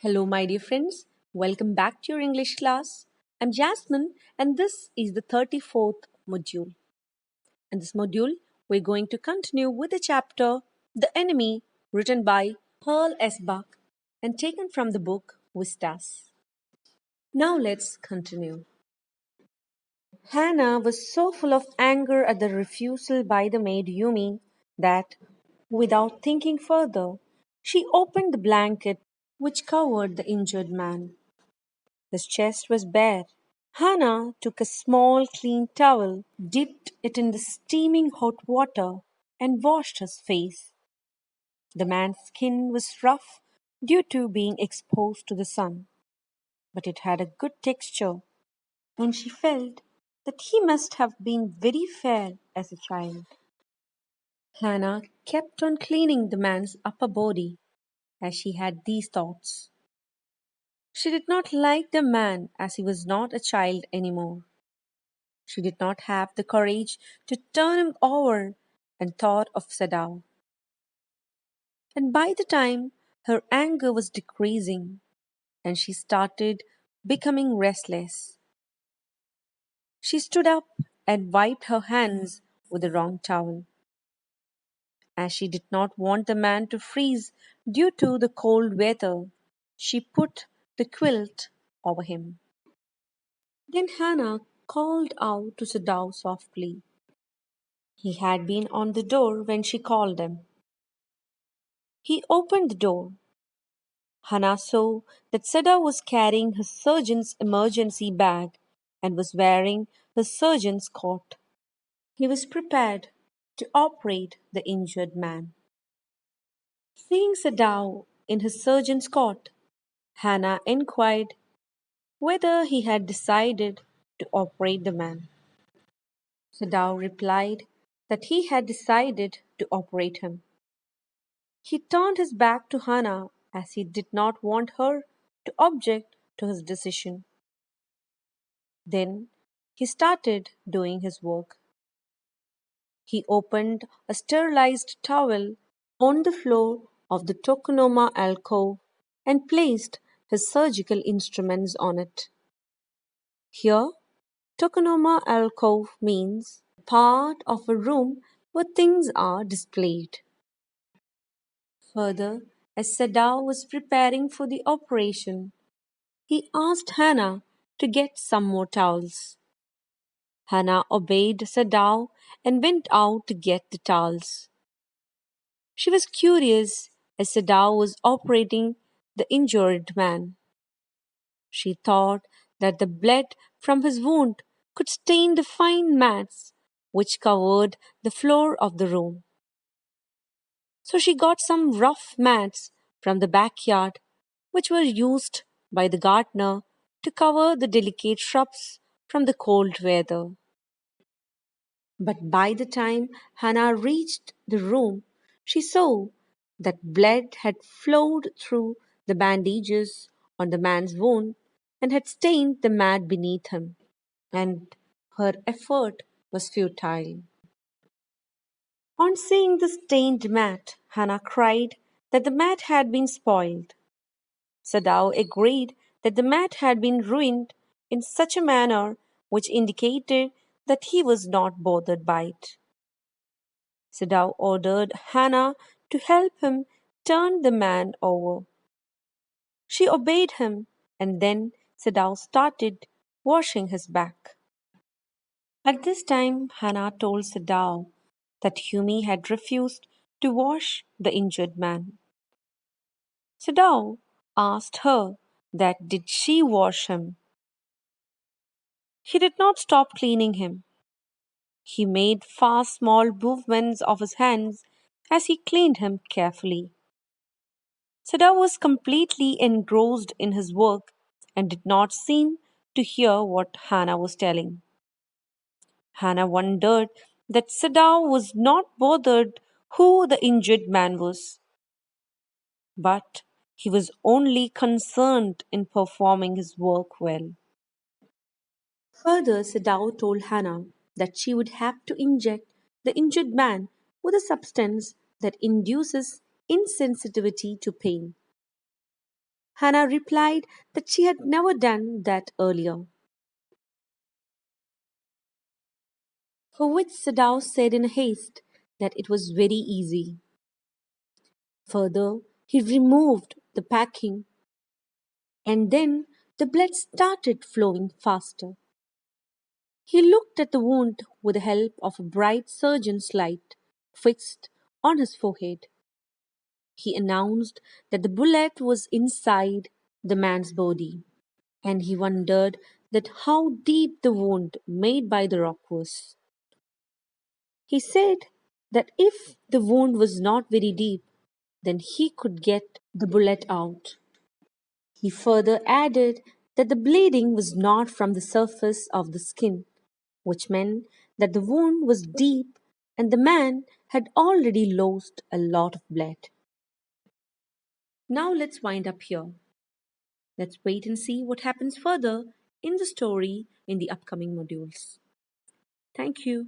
Hello, my dear friends. Welcome back to your English class. I'm Jasmine, and this is the 34th module. In this module, we're going to continue with the chapter The Enemy, written by Pearl S. Buck and taken from the book Vistas. Now let's continue. Hannah was so full of anger at the refusal by the maid Yumi that, without thinking further, she opened the blanket which covered the injured man. His chest was bare. Hannah took a small clean towel, dipped it in the steaming hot water, and washed his face. The man's skin was rough due to being exposed to the sun, but it had a good texture, and she felt that he must have been very fair as a child. Hannah kept on cleaning the man's upper body as she had these thoughts. She did not like the man as he was not a child any more. She did not have the courage to turn him over and thought of Sadao. And by the time her anger was decreasing and she started becoming restless, she stood up and wiped her hands with the wrong towel. As she did not want the man to freeze due to the cold weather, she put the quilt over him. Then Hannah called out to Sadao softly. He had been on the door when she called him. He opened the door. Hannah saw that Sada was carrying his surgeon's emergency bag and was wearing his surgeon's coat. He was prepared to operate the injured man. Seeing Sadao in his surgeon's coat, Hannah inquired whether he had decided to operate the man. Sadao replied that he had decided to operate him. He turned his back to Hannah as he did not want her to object to his decision. Then he started doing his work. He opened a sterilized towel on the floor of the tokonoma alcove and placed his surgical instruments on it. Here, tokonoma alcove means part of a room where things are displayed. Further, as Sadao was preparing for the operation, he asked Hannah to get some more towels. Hannah obeyed Sadao and went out to get the towels. She was curious as Sadao was operating the injured man. She thought that the blood from his wound could stain the fine mats which covered the floor of the room. So she got some rough mats from the backyard which were used by the gardener to cover the delicate shrubs from the cold weather. But by the time Hannah reached the room, she saw that blood had flowed through the bandages on the man's wound and had stained the mat beneath him, and her effort was futile. On seeing the stained mat, Hannah cried that the mat had been spoiled. Sadao agreed that the mat had been ruined in such a manner which indicated that he was not bothered by it. Sadao ordered Hannah to help him turn the man over. She obeyed him, and then Sadao started washing his back. At this time, Hannah told Sadao that Humi had refused to wash the injured man. Sadao asked her that did she wash him. He did not stop cleaning him. He made fast small movements of his hands as he cleaned him carefully. Sada was completely engrossed in his work and did not seem to hear what Hannah was telling. Hannah wondered that Sada was not bothered who the injured man was, but he was only concerned in performing his work well. Further, Sadao told Hannah that she would have to inject the injured man with a substance that induces insensitivity to pain. Hannah replied that she had never done that earlier. For which Sadao said in haste that it was very easy. Further, he removed the packing and then the blood started flowing faster. He looked at the wound with the help of a bright surgeon's light fixed on his forehead. He announced that the bullet was inside the man's body, and he wondered that how deep the wound made by the rock was. He said that if the wound was not very deep, then he could get the bullet out. He further added that the bleeding was not from the surface of the skin, which meant that the wound was deep and the man had already lost a lot of blood. Now let's wind up here. Let's wait and see what happens further in the story in the upcoming modules. Thank you.